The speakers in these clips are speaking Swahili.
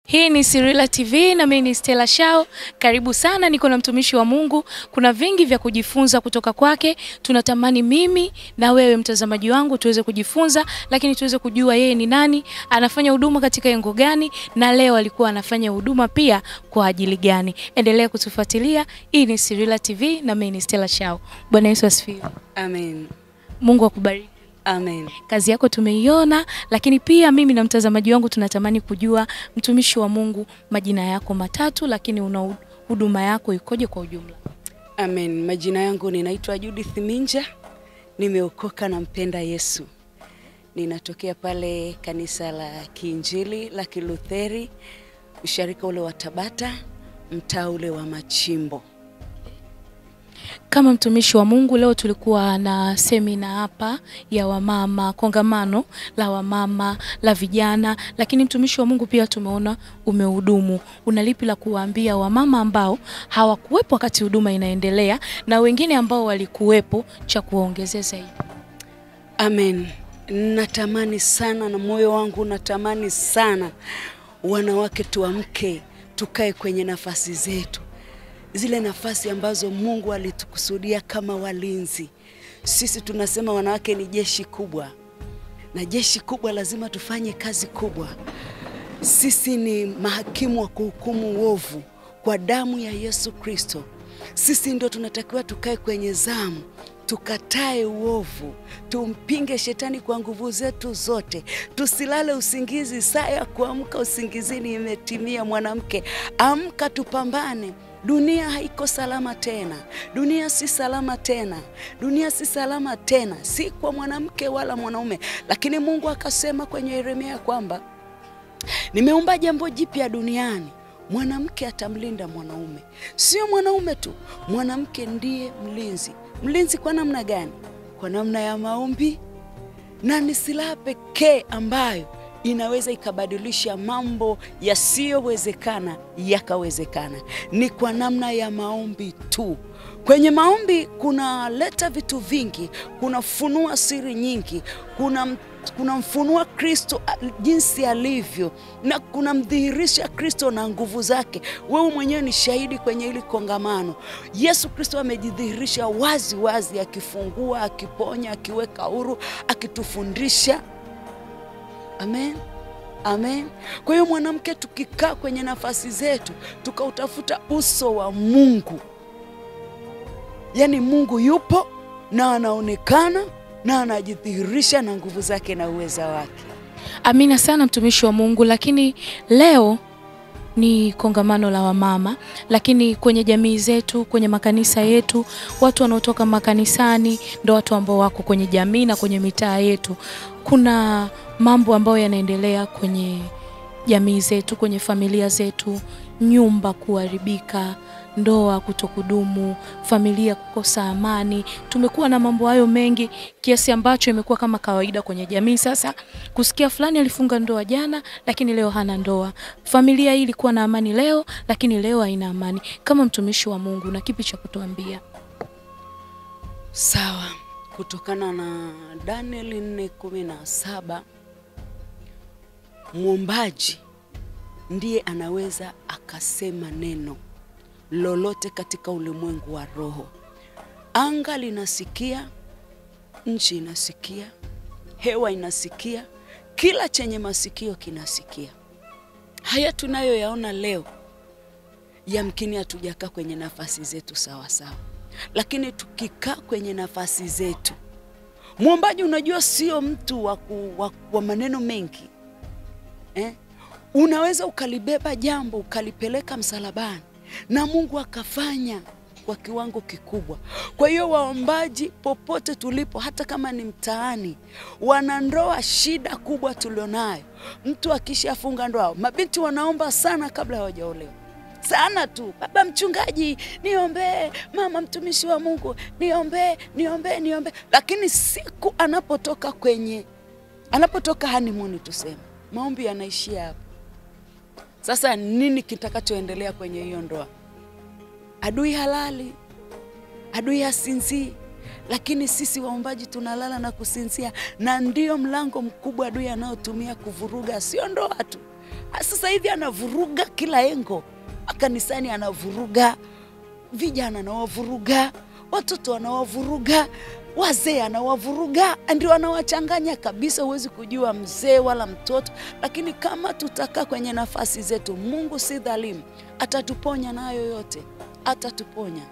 Hii ni Sirila TV na mimi ni Stella Shao. Karibu sana, niko na mtumishi wa Mungu. Kuna vingi vya kujifunza kutoka kwake. Tunatamani mimi na wewe mtazamaji wangu tuweze kujifunza, lakini tuweze kujua yeye ni nani, anafanya huduma katika engo gani, na leo alikuwa anafanya huduma pia kwa ajili gani. Endelea kutufuatilia. Hii ni Sirila TV na mimi ni Stella Shao. Bwana Yesu asifiwe. Amen. Mungu akubariki. Amen. Kazi yako tumeiona, lakini pia mimi na mtazamaji wangu tunatamani kujua mtumishi wa Mungu, majina yako matatu, lakini una huduma yako ikoje kwa ujumla? Amen. Majina yangu ninaitwa Judith Minja. Nimeokoka na mpenda Yesu. Ninatokea pale kanisa la Kiinjili la Kilutheri, usharika ule wa Tabata, mtaa ule wa Machimbo. Kama mtumishi wa Mungu, leo tulikuwa na semina hapa ya wamama, kongamano la wamama, la vijana, lakini mtumishi wa Mungu pia tumeona umehudumu. Unalipi la kuwaambia wamama ambao hawakuwepo wakati huduma inaendelea na wengine ambao walikuwepo cha kuongezea zaidi? Amen. Natamani sana na moyo wangu natamani sana wanawake tuamke, tukae kwenye nafasi zetu. Zile nafasi ambazo Mungu alitukusudia kama walinzi. Sisi tunasema wanawake ni jeshi kubwa. Na jeshi kubwa lazima tufanye kazi kubwa. Sisi ni mahakimu wa kuhukumu uovu kwa damu ya Yesu Kristo. Sisi ndio tunatakiwa tukae kwenye zamu, tukatae uovu, tumpinge shetani kwa nguvu zetu zote. Tusilale usingizi, saa ya kuamka usingizini imetimia. Mwanamke, amka tupambane. Dunia haiko salama tena. Dunia si salama tena. Dunia si salama tena. Si kwa mwanamke wala mwanaume. Lakini Mungu akasema kwenye Yeremia kwamba nimeumba jambo jipya duniani. Mwanamke atamlinda mwanaume. Sio mwanaume tu. Mwanamke ndiye mlinzi. Mlinzi kwa namna gani? Kwa namna ya maombi. Na ni silaha pekee ambayo inaweza ikabadilisha mambo yasiyowezekana yakawezekana. Ni kwa namna ya maombi tu. Kwenye maombi kuna leta vitu vingi, kuna funua siri nyingi, kuna mfunua Kristo jinsi alivyo, na kuna mdhihirisha Kristo na nguvu zake. Wewe mwenyewe ni shahidi kwenye hili kongamano. Yesu Kristo amejidhihirisha wazi wazi, akifungua, akiponya, akiweka huru, akitufundisha. Amen. Amen. Kwa hiyo mwanamke, tukikaa kwenye nafasi zetu, tukautafuta uso wa Mungu. Yani Mungu yupo na anaonekana na anajidhihirisha na nguvu zake na uweza wake. Amina sana mtumishi wa Mungu. Lakini leo ni kongamano la wamama, lakini kwenye jamii zetu, kwenye makanisa yetu, watu wanaotoka makanisani ndio watu ambao wako kwenye jamii na kwenye mitaa yetu. Kuna mambo ambayo yanaendelea kwenye jamii zetu, kwenye familia zetu, nyumba kuharibika, ndoa kutokudumu, familia kukosa amani. Tumekuwa na mambo hayo mengi kiasi ambacho imekuwa kama kawaida kwenye jamii. Sasa kusikia fulani alifunga ndoa jana lakini leo hana ndoa. Familia hii ilikuwa na amani leo lakini leo haina amani. Kama mtumishi wa Mungu, na kipi cha kutuambia? Sawa, kutokana na Daniel 4:17, muombaji ndiye anaweza akasema neno lolote katika ulimwengu wa roho. Anga linasikia, nchi inasikia, hewa inasikia, kila chenye masikio kinasikia. Haya tunayoyaona leo yamkini hatujakaa kwenye nafasi zetu sawa sawa. Lakini tukikaa kwenye nafasi zetu, muombaji unajua sio mtu wa maneno mengi. Unaweza ukalibeba jambo ukalipeleka msalabani na Mungu akafanya kwa kiwango kikubwa. Kwa hiyo waombaji popote tulipo, hata kama ni mtaani, wanandoa shida kubwa tulionayo. Mtu akishafunga ndoa, mabinti wanaomba sana kabla hawajaolewa. Sana tu, baba mchungaji niombe, mama mtumishi wa Mungu niombe. Lakini siku anapotoka honeymoon, tuseme, maombi yanaishia hapo. Sasa nini kitakachoendelea kwenye hiyo ndoa? Adui halali, adui hasinzii. Lakini sisi waombaji tunalala na kusinzia, na ndio mlango mkubwa adui anaotumia kuvuruga sio ndoa tu, Sasa hivi anavuruga kila engo. Kanisani anavuruga, vijana anawavuruga, watoto anawavuruga, wazee anawavuruga, ndio anawachanganya kabisa, huwezi kujua mzee wala mtoto. Lakini kama tutakaa kwenye nafasi zetu, Mungu si dhalimu, atatuponya nayo yote, atatuponya.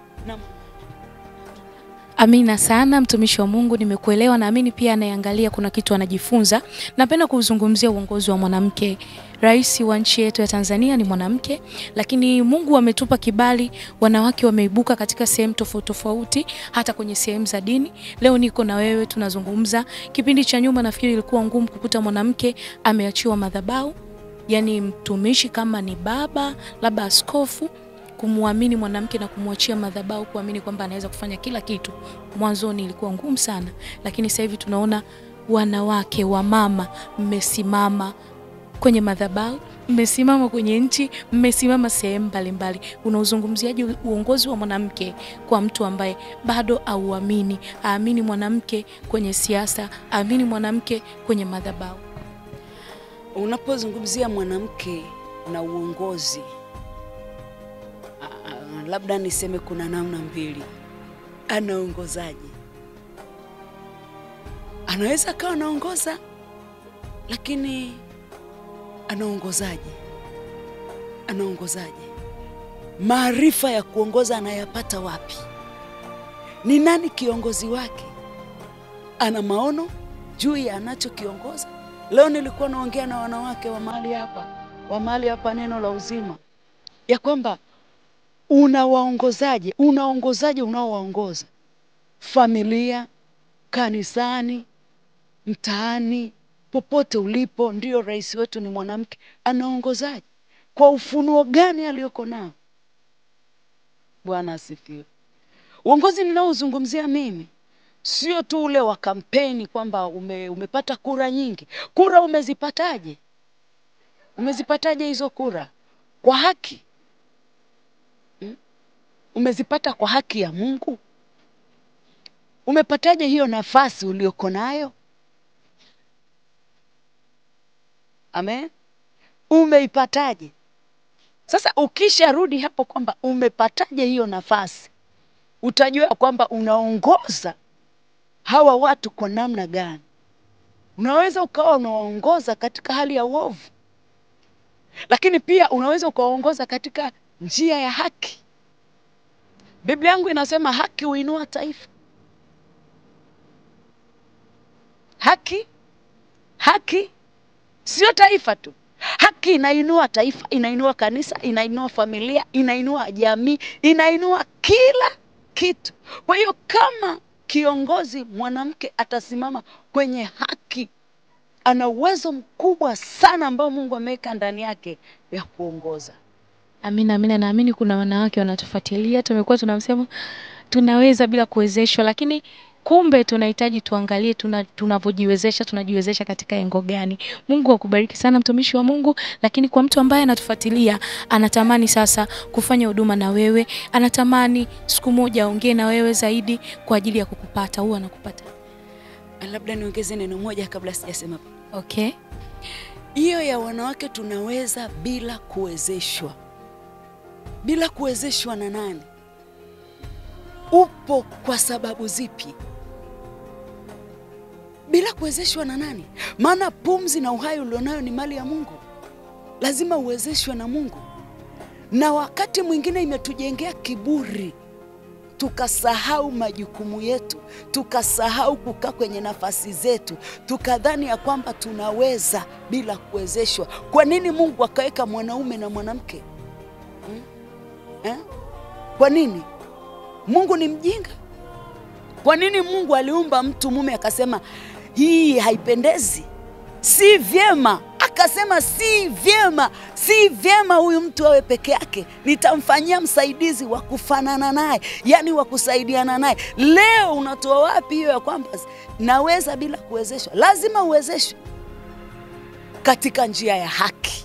Amina sana mtumishi wa Mungu, nimekuelewa. Naamini pia anayeangalia kuna kitu anajifunza. Napenda kuzungumzia uongozi wa mwanamke. Rais wa nchi yetu ya Tanzania ni mwanamke, lakini Mungu ametupa kibali, wanawake wameibuka katika sehemu tofauti tofauti, hata kwenye sehemu za dini. Leo niko na wewe tunazungumza. Kipindi cha nyuma nafikiri ilikuwa ngumu kukuta mwanamke ameachiwa madhabahu, yani mtumishi kama ni baba, labda askofu, kumuamini mwanamke na kumwachia madhabahu, kuamini kwamba anaweza kufanya kila kitu. Mwanzoni ilikuwa ngumu sana, lakini sasa hivi tunaona wanawake wa mama mmesimama kwenye madhabahu, mmesimama kwenye nchi, mmesimama sehemu mbalimbali. Unauzungumziaje uongozi wa mwanamke kwa mtu ambaye bado auamini, aamini mwanamke kwenye siasa, aamini mwanamke kwenye madhabahu? Unapozungumzia mwanamke na uongozi, labda niseme kuna namna mbili. Anaongozaje? Anaweza kawa anaongoza, lakini anaongozaje? Anaongozaje? Maarifa ya kuongoza anayapata wapi? Ni nani kiongozi wake? Ana maono juu ya anachokiongoza? Leo nilikuwa naongea na wanawake wa mahali hapa Neno la Uzima, ya kwamba unawaongozaje? Unaongozaje unaowaongoza? Familia, kanisani, mtaani, popote ulipo. Ndio rais wetu ni mwanamke. Anaongozaje? Kwa ufunuo gani aliyoko nao? Bwana asifiwe. Uongozi ninaozungumzia mimi sio tu ule wa kampeni kwamba umepata kura nyingi. Kura umezipataje? Umezipataje hizo kura? Kwa haki? Umezipata kwa haki ya Mungu? Umepataje hiyo nafasi ulioko nayo? Amen. Umeipataje? Sasa ukisharudi hapo kwamba umepataje hiyo nafasi, utajua kwamba unaongoza hawa watu kwa namna gani. Unaweza ukawa unaongoza katika hali ya uovu, lakini pia unaweza ukaongoza katika njia ya haki. Biblia yangu inasema haki huinua taifa. Haki sio taifa tu. Haki inainua taifa, inainua kanisa, inainua familia, inainua jamii, inainua kila kitu. Kwa hiyo kama kiongozi mwanamke atasimama kwenye haki, ana uwezo mkubwa sana ambao Mungu ameweka ndani yake ya kuongoza. Amina, amina. Naamini kuna wanawake wanatufuatilia. Tumekuwa tunamsema tunaweza bila kuwezeshwa, lakini kumbe tunahitaji tuangalie tunavyojiwezesha, tunajiwezesha katika engo gani. Mungu akubariki sana mtumishi wa Mungu. Lakini kwa mtu ambaye anatufuatilia, anatamani sasa kufanya huduma na wewe, anatamani siku moja aongee na wewe zaidi kwa ajili ya kukupata, huwa anakupata? Labda niongeze neno moja kabla sijasema. Okay. Hiyo ya wanawake tunaweza bila kuwezeshwa. Bila kuwezeshwa na nani? Upo kwa sababu zipi? Bila kuwezeshwa na nani? Maana pumzi na uhai ulionayo ni mali ya Mungu. Lazima uwezeshwe na Mungu. Na wakati mwingine imetujengea kiburi, tukasahau majukumu yetu, tukasahau kukaa kwenye nafasi zetu, tukadhani ya kwamba tunaweza bila kuwezeshwa. Kwa nini Mungu akaweka mwanaume na mwanamke? Kwa nini? Mungu ni mjinga? Kwa nini Mungu aliumba mtu mume akasema hii haipendezi, si vyema? Akasema si vyema huyu mtu awe peke yake, nitamfanyia msaidizi wa kufanana naye, yani wa kusaidiana naye. Leo unatoa wapi hiyo ya kwamba naweza bila kuwezeshwa? Lazima uwezeshwe katika njia ya haki.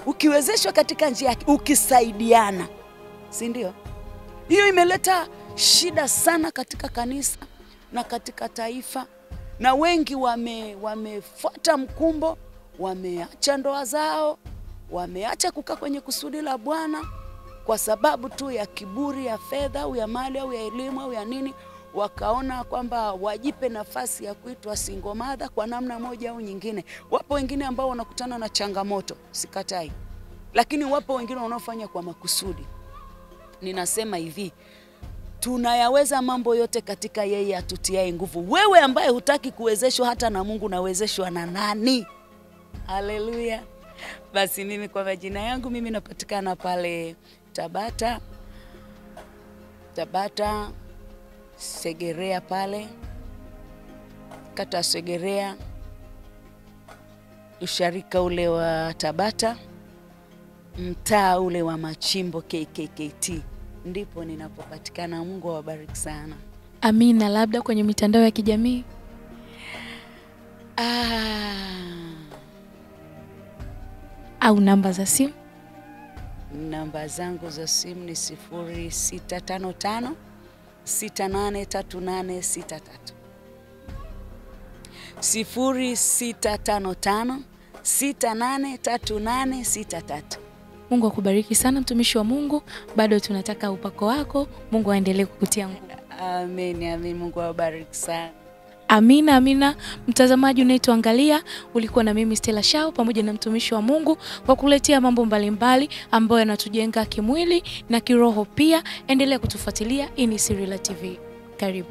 Ukiwezeshwa katika njia ya haki, ukisaidiana, si ndio? Hiyo imeleta shida sana katika kanisa na katika taifa, na wengi wamefuata mkumbo, wameacha ndoa zao, wameacha kukaa kwenye kusudi la Bwana kwa sababu tu ya kiburi ya fedha au ya mali au ya elimu au ya nini, wakaona kwamba wajipe nafasi ya kuitwa single mother kwa namna moja au nyingine. Wapo wengine ambao wanakutana na changamoto, sikatai. Lakini wapo wengine wanaofanya kwa makusudi. Ninasema hivi, tunayaweza mambo yote katika yeye atutiaye nguvu. Wewe ambaye hutaki kuwezeshwa hata na Mungu, nawezeshwa na nani? Haleluya. Basi mimi kwa majina yangu, mimi napatikana pale Tabata Segerea pale, kata Segerea, usharika ule wa Tabata, mtaa ule wa Machimbo KKKT, ndipo ninapopatikana. Mungu awabariki sana. Amina. Labda kwenye mitandao ya kijamii? Au namba za simu? Namba zangu za simu ni 0655 683863. 0655 683863. Mungu akubariki sana mtumishi wa Mungu. Bado tunataka upako wako. Mungu aendelee kukutia nguvu. Amen, amen. Mungu awabariki sana. Amina, amina. Mtazamaji unayetuangalia, ulikuwa na mimi Stella Shao pamoja na mtumishi wa Mungu kwa kuletea mambo mbalimbali ambayo yanatujenga kimwili na kiroho pia. Endelea kutufuatilia. Hii ni Sirila TV. Karibu.